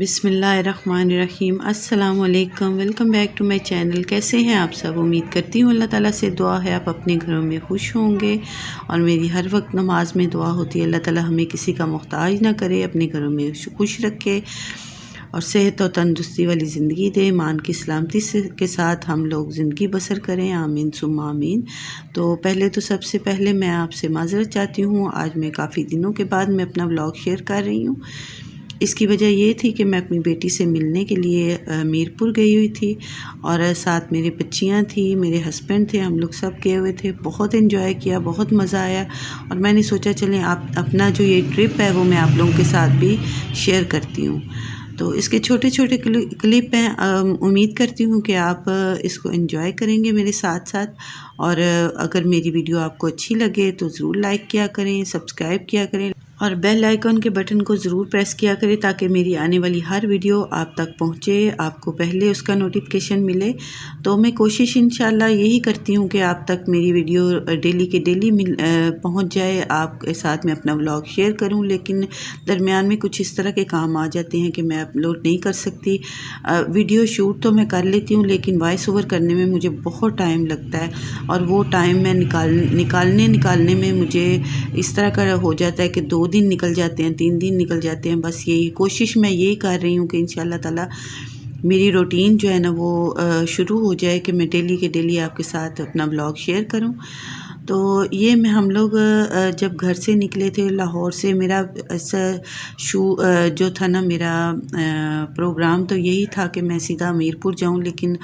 बिस्मिल्लाहिर्रहमानिर्रहीम। अस्सलाम वालेकुम। Welcome back to my channel. कैसे हैं आप सब? उम्मीद करती हूँ अल्लाह ताला से दुआ है आप अपने घरों में खुश होंगे। और मेरी हर वक्त नमाज में दुआ होती है अल्लाह ताला हमें किसी का मोहताज ना करे, अपने घरों में खुश रखे और सेहत और तंदुरुस्ती वाली ज़िंदगी दे, ईमान की सलामती से के साथ हम लोग ज़िंदगी बसर करें। आमीन सुम्मा आमीन। तो पहले तो सबसे पहले मैं आपसे माज़रत चाहती हूँ। आज मैं काफ़ी दिनों के बाद मैं अपना व्लॉग शेयर कर रही हूँ। इसकी वजह ये थी कि मैं अपनी बेटी से मिलने के लिए मीरपुर गई हुई थी और साथ मेरी बच्चियाँ थी, मेरे हस्बैंड थे, हम लोग सब गए हुए थे। बहुत एंजॉय किया, बहुत मज़ा आया और मैंने सोचा चलें आप अपना जो ये ट्रिप है वो मैं आप लोगों के साथ भी शेयर करती हूँ। तो इसके छोटे छोटे क्लिप हैं। उम्मीद करती हूँ कि आप इसको एंजॉय करेंगे मेरे साथ साथ। और अगर मेरी वीडियो आपको अच्छी लगे तो ज़रूर लाइक किया करें, सब्सक्राइब किया करें और बेल आइकन के बटन को ज़रूर प्रेस किया करें ताकि मेरी आने वाली हर वीडियो आप तक पहुँचे, आपको पहले उसका नोटिफिकेशन मिले। तो मैं कोशिश इंशाल्लाह यही करती हूँ कि आप तक मेरी वीडियो डेली के डेली पहुँच जाए, आपके साथ मैं अपना व्लॉग शेयर करूँ। लेकिन दरमियान में कुछ इस तरह के काम आ जाते हैं कि मैं अपलोड नहीं कर सकती। वीडियो शूट तो मैं कर लेती हूँ लेकिन वॉइस ओवर करने में मुझे बहुत टाइम लगता है और वो टाइम मैं निकालने में मुझे इस तरह का हो जाता है कि 2 दिन निकल जाते हैं, 3 दिन निकल जाते हैं। बस यही कोशिश मैं यही कर रही हूँ कि इंशाल्लाह ताला मेरी रूटीन जो है ना वो शुरू हो जाए कि मैं डेली के डेली आपके साथ अपना व्लॉग शेयर करूँ। तो ये हम लोग जब घर से निकले थे लाहौर से, मेरा जो था ना मेरा प्रोग्राम तो यही था कि मैं सीधा मीरपुर जाऊं। लेकिन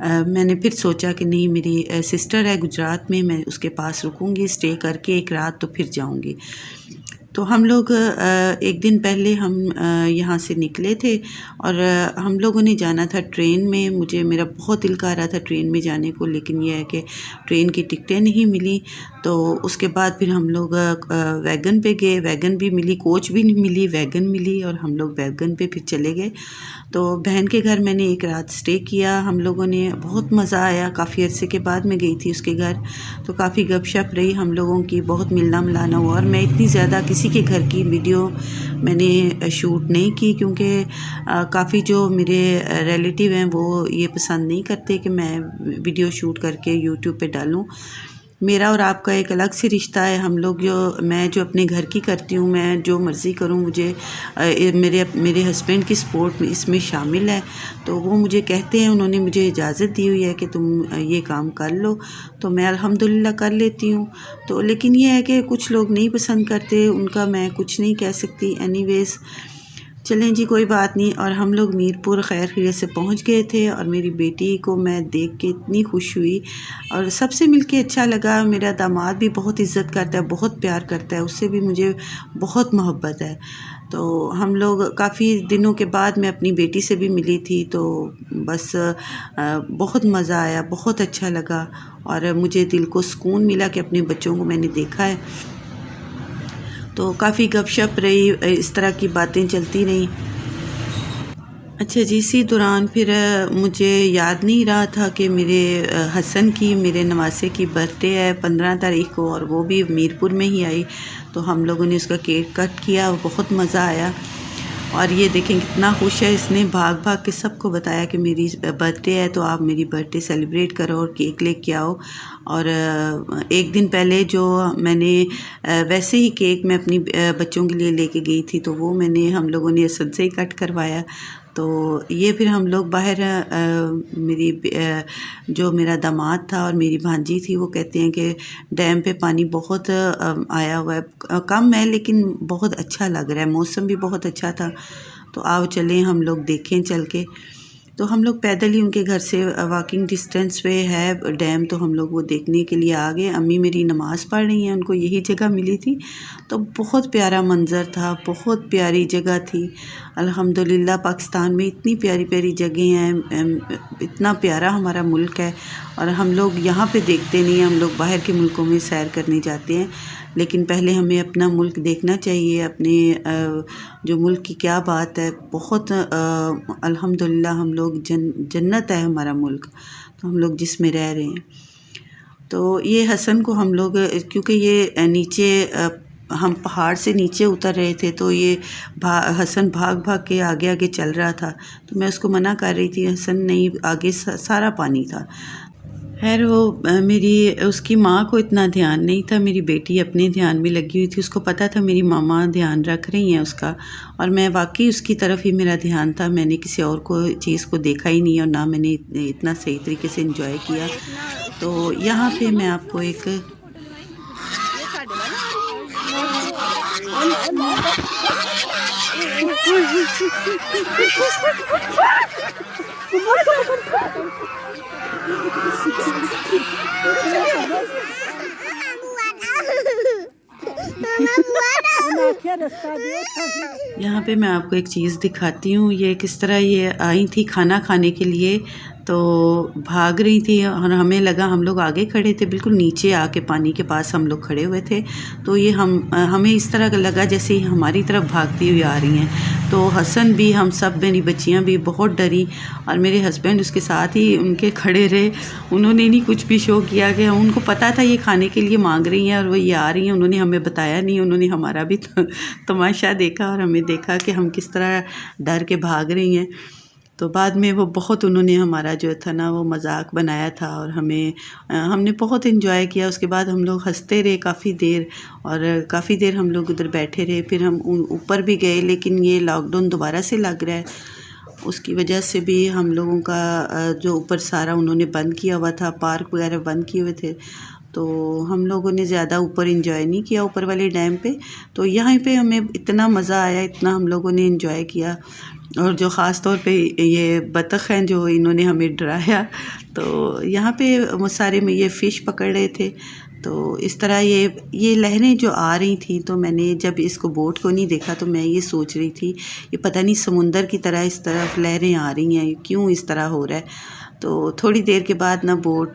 मैंने फिर सोचा कि नहीं, मेरी सिस्टर है गुजरात में, मैं उसके पास रुकूंगी, स्टे करके एक रात तो फिर जाऊंगी। तो हम लोग एक दिन पहले हम यहाँ से निकले थे और हम लोगों ने जाना था ट्रेन में। मेरा बहुत दिल कर रहा था ट्रेन में जाने को, लेकिन यह है कि ट्रेन की टिकटें नहीं मिली। तो उसके बाद फिर हम लोग वैगन पे गए, वैगन भी मिली, कोच भी नहीं मिली, वैगन मिली और हम लोग वैगन पे फिर चले गए। तो बहन के घर मैंने एक रात स्टे किया। हम लोगों ने बहुत मज़ा आया, काफ़ी अरसे के बाद मैं गई थी उसके घर, तो काफ़ी गपशप रही हम लोगों की, बहुत मिलना मिलाना हुआ। और मैं इतनी ज़्यादा किसी के घर की वीडियो मैंने शूट नहीं की क्योंकि काफ़ी जो मेरे रिलेटिव हैं वो ये पसंद नहीं करते कि मैं वीडियो शूट करके यूट्यूब पे डालूं। मेरा और आपका एक अलग से रिश्ता है। हम लोग मैं जो अपने घर की करती हूँ, मैं जो मर्ज़ी करूँ, मुझे मेरे हस्बैंड की सपोर्ट इसमें शामिल है। तो वो मुझे कहते हैं, उन्होंने मुझे इजाज़त दी हुई है कि तुम ये काम कर लो, तो मैं अल्हम्दुलिल्लाह कर लेती हूँ। तो लेकिन ये है कि कुछ लोग नहीं पसंद करते, उनका मैं कुछ नहीं कह सकती। एनीवेज़ चलें जी, कोई बात नहीं। और हम लोग मीरपुर खैर खैरियत से पहुंच गए थे और मेरी बेटी को मैं देख के इतनी खुश हुई और सबसे मिलके अच्छा लगा। मेरा दामाद भी बहुत इज़्ज़त करता है, बहुत प्यार करता है, उससे भी मुझे बहुत मोहब्बत है। तो हम लोग काफ़ी दिनों के बाद मैं अपनी बेटी से भी मिली थी, तो बस बहुत मज़ा आया, बहुत अच्छा लगा और मुझे दिल को सुकून मिला कि अपने बच्चों को मैंने देखा है। तो काफ़ी गपशप रही, इस तरह की बातें चलती रहीं। अच्छा जी, इसी दौरान फिर मुझे याद नहीं रहा था कि मेरे हसन की, मेरे नवासे की बर्थडे है 15 तारीख को और वो भी मीरपुर में ही आई। तो हम लोगों ने उसका केक कट किया, बहुत मज़ा आया। और ये देखें कितना खुश है, इसने भाग भाग के सबको बताया कि मेरी बर्थडे है तो आप मेरी बर्थडे सेलिब्रेट करो और केक लेके आओ। और एक दिन पहले जो मैंने वैसे ही केक मैं अपनी बच्चों के लिए लेके गई थी, तो वो हम लोगों ने असद से ही कट करवाया। तो ये फिर हम लोग बाहर जो मेरा दामाद था और मेरी भांजी थी, वो कहते हैं कि डैम पे पानी बहुत आया हुआ है, कम है लेकिन बहुत अच्छा लग रहा है, मौसम भी बहुत अच्छा था। तो आओ चलें हम लोग देखें चल के। तो हम लोग पैदल ही, उनके घर से वॉकिंग डिस्टेंस पे है डैम, तो हम लोग वो देखने के लिए आ गए। अम्मी मेरी नमाज़ पढ़ रही हैं, उनको यही जगह मिली थी। तो बहुत प्यारा मंज़र था, बहुत प्यारी जगह थी। अल्हम्दुलिल्लाह पाकिस्तान में इतनी प्यारी प्यारी जगह हैं, इतना प्यारा हमारा मुल्क है और हम लोग यहाँ पे देखते नहीं हैं, हम लोग बाहर के मुल्कों में सैर करने जाते हैं। लेकिन पहले हमें अपना मुल्क देखना चाहिए। अपने जो मुल्क की क्या बात है, बहुत अल्हम्दुलिल्लाह हम लोग जन्नत है हमारा मुल्क, तो हम लोग जिसमें रह रहे हैं। तो ये हसन को हम लोग, क्योंकि ये नीचे हम पहाड़ से नीचे उतर रहे थे, तो ये हसन भाग भाग के आगे आगे चल रहा था। तो मैं उसको मना कर रही थी, हसन नहीं, आगे सारा पानी था। खैर वो उसकी माँ को इतना ध्यान नहीं था, मेरी बेटी अपने ध्यान में लगी हुई थी। उसको पता था मेरी मामा ध्यान रख रही हैं उसका, और मैं वाकई उसकी तरफ ही मेरा ध्यान था। मैंने किसी और को चीज़ को देखा ही नहीं, और ना मैंने इतना सही तरीके से एंजॉय किया। तो यहाँ पे मैं आपको एक यहाँ पे मैं आपको एक चीज़ दिखाती हूँ। ये किस तरह ये आई थी खाना खाने के लिए, तो भाग रही थी और हमें लगा, हम लोग आगे खड़े थे, बिल्कुल नीचे आके पानी के पास हम लोग खड़े हुए थे। तो ये हमें इस तरह लगा जैसे हमारी तरफ भागती हुई आ रही हैं। तो हसन भी, हम सब, मेरी बच्चियाँ भी बहुत डरी, और मेरे हस्बैंड उसके साथ ही उनके खड़े रहे। उन्होंने नहीं कुछ भी शो किया कि उनको पता था ये खाने के लिए मांग रही हैं और वो ये आ रही हैं। उन्होंने हमें बताया नहीं, उन्होंने हमारा भी तमाशा देखा और हमें देखा कि हम किस तरह डर के भाग रही हैं। तो बाद में वो बहुत, उन्होंने हमारा जो था ना वो मजाक बनाया था, और हमने बहुत इन्जॉय किया। उसके बाद हम लोग हंसते रहे काफ़ी देर, और काफ़ी देर हम लोग उधर बैठे रहे। फिर हम ऊपर भी गए, लेकिन ये लॉकडाउन दोबारा से लग रहा है, उसकी वजह से भी हम लोगों का जो ऊपर सारा उन्होंने बंद किया हुआ था, पार्क वगैरह बंद किए हुए थे। तो हम लोगों ने ज़्यादा ऊपर इंजॉय नहीं किया, ऊपर वाले डैम पे। तो यहाँ पे हमें इतना मज़ा आया, इतना हम लोगों ने इंजॉय किया। और जो ख़ास तौर पे ये बतख हैं जो इन्होंने हमें डराया, तो यहाँ पे वो सारे में ये फ़िश पकड़ रहे थे। तो इस तरह ये लहरें जो आ रही थी, तो मैंने जब इसको बोट को नहीं देखा तो मैं ये सोच रही थी, ये पता नहीं समुंदर की तरह इस तरफ लहरें आ रही हैं, क्यों इस तरह हो रहा है। तो थोड़ी देर के बाद ना बोट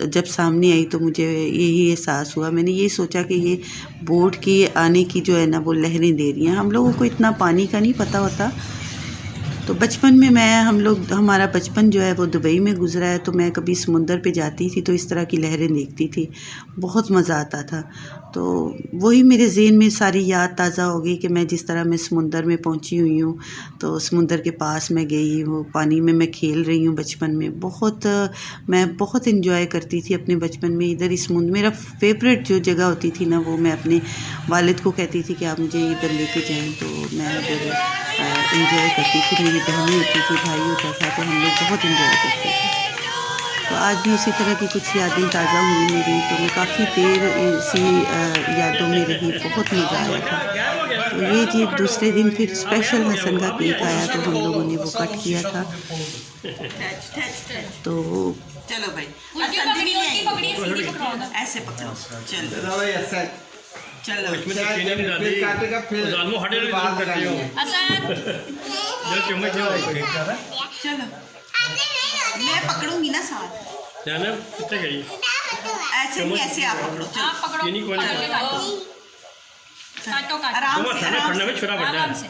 जब सामने आई तो मुझे यही एहसास हुआ। मैंने ये सोचा कि ये बोट की आने की जो है ना वो लहरें दे रही हैं। हम लोगों को इतना पानी का नहीं पता होता। तो बचपन में हमारा बचपन जो है वो दुबई में गुजरा है, तो मैं कभी समुंदर पे जाती थी तो इस तरह की लहरें देखती थी, बहुत मज़ा आता था। तो वही मेरे ज़हन में सारी याद ताज़ा हो गई कि मैं जिस तरह मैं समुंदर में पहुंची हुई हूँ, तो समुंदर के पास मैं गई, वो पानी में मैं खेल रही हूँ बचपन में। मैं बहुत इन्जॉय करती थी अपने बचपन में इधर ही समुंदर। मेरा फेवरेट जो जगह होती थी ना, वो मैं अपने वालिद को कहती थी कि आप मुझे इधर लेके जाएँ, तो मैं उधर इंजॉय करती थी। मेरी बहनें होती थी, भाई होता था, तो हम लोग बहुत इंजॉय करते थे। तो आज भी उसी तरह की कुछ यादें ताज़ा हुई मेरी, तो मैं काफ़ी देर इसी यादों में रही, बहुत मज़ा आया था। तो ये जी दूसरे दिन फिर स्पेशल हसन का केक आया, तो हम लोगों ने वो कट किया था। तो चलो भाई, ऐसे पकड़ो, चलो मैं पकड़ूंगी ना साथ। ऐसे नहीं, ऐसे आप पकड़ो, आराम से।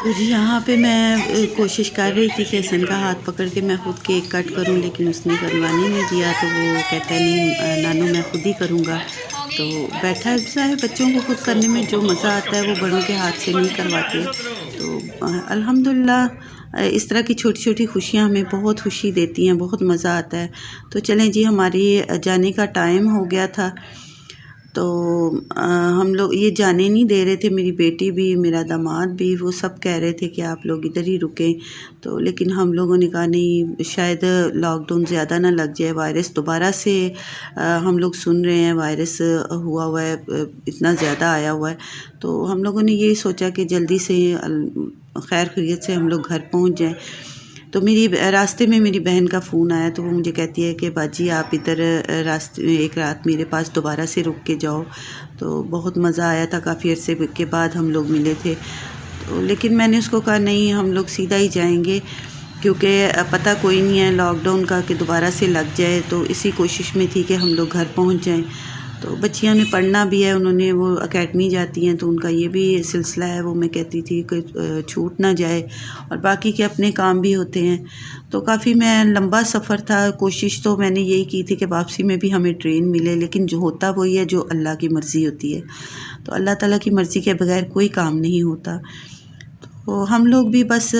तो जी यहाँ पे मैं कोशिश कर रही थी कि हसन का हाथ पकड़ के मैं ख़ुद केक कट करूँ, लेकिन उसने करवाने नहीं दिया। तो वो कहता है नहीं नानू मैं खुद ही करूँगा। तो बैठा है, बच्चों को खुद करने में जो मज़ा आता है वो बड़ों के हाथ से नहीं करवाते। तो अल्हम्दुलिल्लाह इस तरह की छोटी छोटी खुशियाँ हमें बहुत खुशी देती हैं, बहुत मज़ा आता है। तो चलें जी, हमारी जाने का टाइम हो गया था। तो हम लोग ये जाने नहीं दे रहे थे, मेरी बेटी भी, मेरा दामाद भी, वो सब कह रहे थे कि आप लोग इधर ही रुकें। तो लेकिन हम लोगों ने कहा नहीं, शायद लॉकडाउन ज़्यादा ना लग जाए, वायरस दोबारा से हम लोग सुन रहे हैं वायरस हुआ है, इतना ज़्यादा आया हुआ है। तो हम लोगों ने ये सोचा कि जल्दी से खैर खैरियत से हम लोग घर पहुंच जाएं। तो रास्ते में मेरी बहन का फ़ोन आया, तो वो मुझे कहती है कि बाजी आप इधर रास्ते में एक रात मेरे पास दोबारा से रुक के जाओ। तो बहुत मज़ा आया था, काफ़ी अरसे के बाद हम लोग मिले थे। तो लेकिन मैंने उसको कहा नहीं, हम लोग सीधा ही जाएंगे, क्योंकि पता कोई नहीं है लॉकडाउन का कि दोबारा से लग जाए। तो इसी कोशिश में थी कि हम लोग घर पहुंच जाएं। तो बच्चियों ने पढ़ना भी है, उन्होंने वो एकेडमी जाती हैं तो उनका ये भी सिलसिला है। वो मैं कहती थी कि छूट ना जाए, और बाकी के अपने काम भी होते हैं। तो काफ़ी मैं लंबा सफ़र था। कोशिश तो मैंने यही की थी कि वापसी में भी हमें ट्रेन मिले, लेकिन जो होता वही है जो अल्लाह की मर्ज़ी होती है। तो अल्लाह ताला की मर्ज़ी के बगैर कोई काम नहीं होता। तो हम लोग भी बस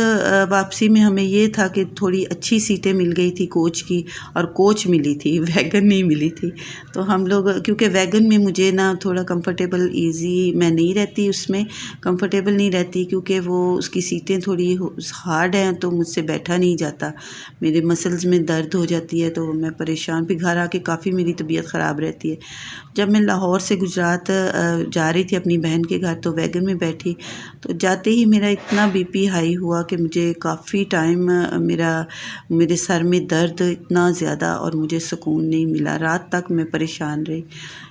वापसी में हमें ये था कि थोड़ी अच्छी सीटें मिल गई थी कोच की, और कोच मिली थी, वैगन नहीं मिली थी। तो हम लोग, क्योंकि वैगन में मुझे ना थोड़ा कंफर्टेबल इजी मैं नहीं रहती, उसमें कंफर्टेबल नहीं रहती, क्योंकि वो उसकी सीटें थोड़ी हार्ड हैं, तो मुझसे बैठा नहीं जाता, मेरे मसल्स में दर्द हो जाती है, तो मैं परेशान, भी घर आके काफ़ी मेरी तबीयत ख़राब रहती है। जब मैं लाहौर से गुजरात जा रही थी अपनी बहन के घर, तो वैगन में बैठी, तो जाते ही मेरा इतना बीपी हाई हुआ कि मुझे काफ़ी टाइम मेरे सर में दर्द इतना ज़्यादा, और मुझे सुकून नहीं मिला। रात तक मैं परेशान रही।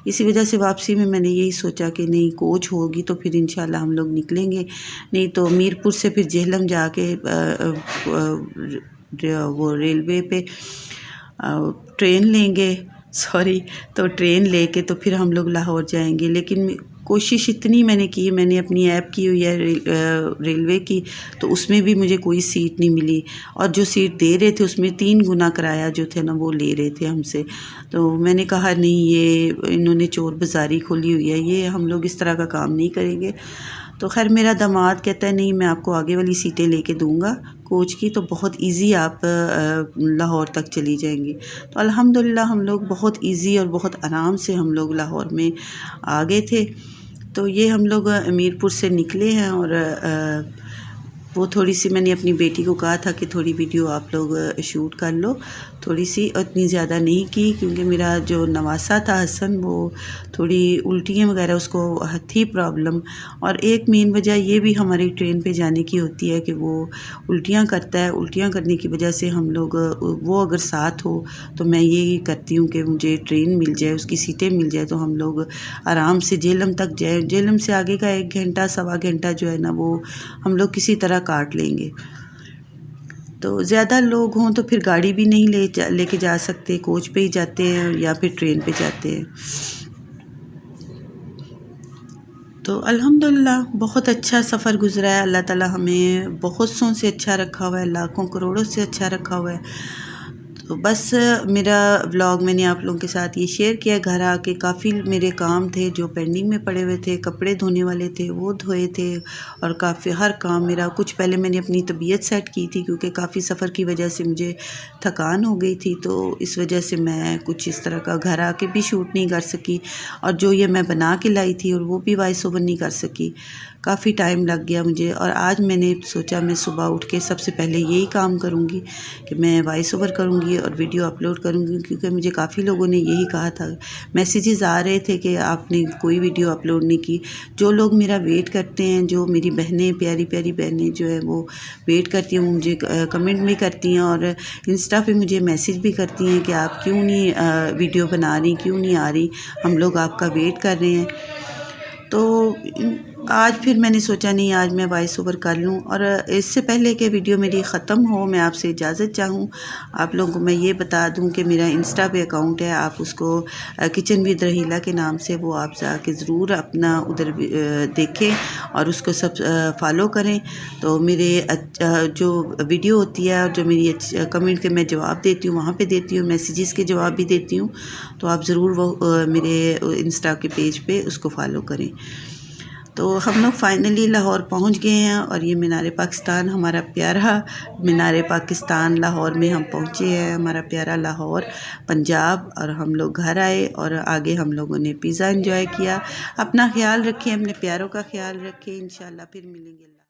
इसी वजह से वापसी में मैंने यही सोचा कि नहीं, कोच होगी तो फिर इंशाल्लाह हम लोग निकलेंगे, नहीं तो मीरपुर से फिर जेहलम जाके वो रेलवे पे ट्रेन लेंगे, तो ट्रेन लेके तो फिर हम लोग लाहौर जाएंगे। लेकिन कोशिश इतनी मैंने की, मैंने अपनी ऐप की हुई है रेलवे की, तो उसमें भी मुझे कोई सीट नहीं मिली, और जो सीट दे रहे थे उसमें 3 गुना किराया जो थे ना वो ले रहे थे हमसे। तो मैंने कहा नहीं, ये इन्होंने चोर बाज़ारी खोली हुई है, ये हम लोग इस तरह का काम नहीं करेंगे। तो खैर मेरा दामाद कहता है नहीं, मैं आपको आगे वाली सीटें लेके दूंगा कोच की, तो बहुत इजी आप लाहौर तक चली जाएंगी। तो अल्हम्दुलिल्लाह हम लोग बहुत इजी और बहुत आराम से हम लोग लाहौर में आ गए थे। तो ये हम लोग मीरपुर से निकले हैं, और वो थोड़ी सी मैंने अपनी बेटी को कहा था कि थोड़ी वीडियो आप लोग शूट कर लो, थोड़ी सी, इतनी ज़्यादा नहीं की, क्योंकि मेरा जो नवासा था हसन, वो थोड़ी उल्टियाँ वगैरह उसको थी प्रॉब्लम। और एक मेन वजह ये भी हमारी ट्रेन पे जाने की होती है कि वो उल्टियाँ करता है। उल्टियाँ करने की वजह से हम लोग, वो अगर साथ हो तो मैं यही करती हूँ कि मुझे ट्रेन मिल जाए, उसकी सीटें मिल जाए, तो हम लोग आराम से जेहलम तक जाए। जेहलम से आगे का 1 घंटा सवा घंटा जो है ना, वो हम लोग किसी तरह काट लेंगे। तो ज़्यादा लोग हों तो फिर गाड़ी भी नहीं लेके जा सकते, कोच पे ही जाते हैं या फिर ट्रेन पे जाते हैं। तो अल्हम्दुलिल्लाह बहुत अच्छा सफ़र गुज़रा है। अल्लाह ताला हमें बहुत सौ से अच्छा रखा हुआ है, लाखों करोड़ों से अच्छा रखा हुआ है। तो बस मेरा व्लॉग मैंने आप लोगों के साथ ये शेयर किया। घर आके काफ़ी मेरे काम थे जो पेंडिंग में पड़े हुए थे, कपड़े धोने वाले थे वो धोए थे, और काफ़ी हर काम मेरा, कुछ पहले मैंने अपनी तबीयत सेट की थी, क्योंकि काफ़ी सफ़र की वजह से मुझे थकान हो गई थी, तो इस वजह से मैं कुछ इस तरह का घर आके भी शूट नहीं कर सकी, और जो ये मैं बना के लाई थी और वो भी वॉइस ओवर नहीं कर सकी। काफ़ी टाइम लग गया मुझे, और आज मैंने सोचा मैं सुबह उठ के सबसे पहले यही काम करूँगी कि मैं वॉइस ओवर करूँगी और वीडियो अपलोड करूँगी, क्योंकि मुझे काफ़ी लोगों ने यही कहा था, मैसेजेस आ रहे थे कि आपने कोई वीडियो अपलोड नहीं की। जो लोग मेरा वेट करते हैं, जो मेरी बहनें, प्यारी प्यारी बहनें जो है वो वेट करती हैं, मुझे कमेंट भी करती हैं, और इंस्टा पे मुझे मैसेज भी करती हैं कि आप क्यों नहीं वीडियो बना रही, क्यों नहीं आ रही, हम लोग आपका वेट कर रहे हैं। तो आज फिर मैंने सोचा नहीं, आज मैं वॉइस ओवर कर लूँ। और इससे पहले कि वीडियो मेरी ख़त्म हो, मैं आपसे इजाज़त चाहूँ। आप लोगों को मैं ये बता दूँ कि मेरा इंस्टा पे अकाउंट है, आप उसको किचन विद रहीला के नाम से, वो आप जाके ज़रूर अपना उधर देखें और उसको सब फॉलो करें। तो मेरे जो वीडियो होती है और जो मेरी कमेंट के मैं जवाब देती हूँ वहाँ पे देती हूँ, मैसेजेस के जवाब भी देती हूँ। तो आप ज़रूर वो मेरे इंस्टा के पेज पे उसको फॉलो करें। तो हम लोग फाइनली लाहौर पहुंच गए हैं, और ये मीनार पाकिस्तान, हमारा प्यारा मीनार पाकिस्तान लाहौर में हम पहुंचे हैं, हमारा प्यारा लाहौर पंजाब। और हम लोग घर आए और आगे हम लोगों ने पिज़्ज़ा एंजॉय किया। अपना ख्याल रखें, अपने प्यारों का ख्याल रखें, इंशाल्लाह फिर मिलेंगे।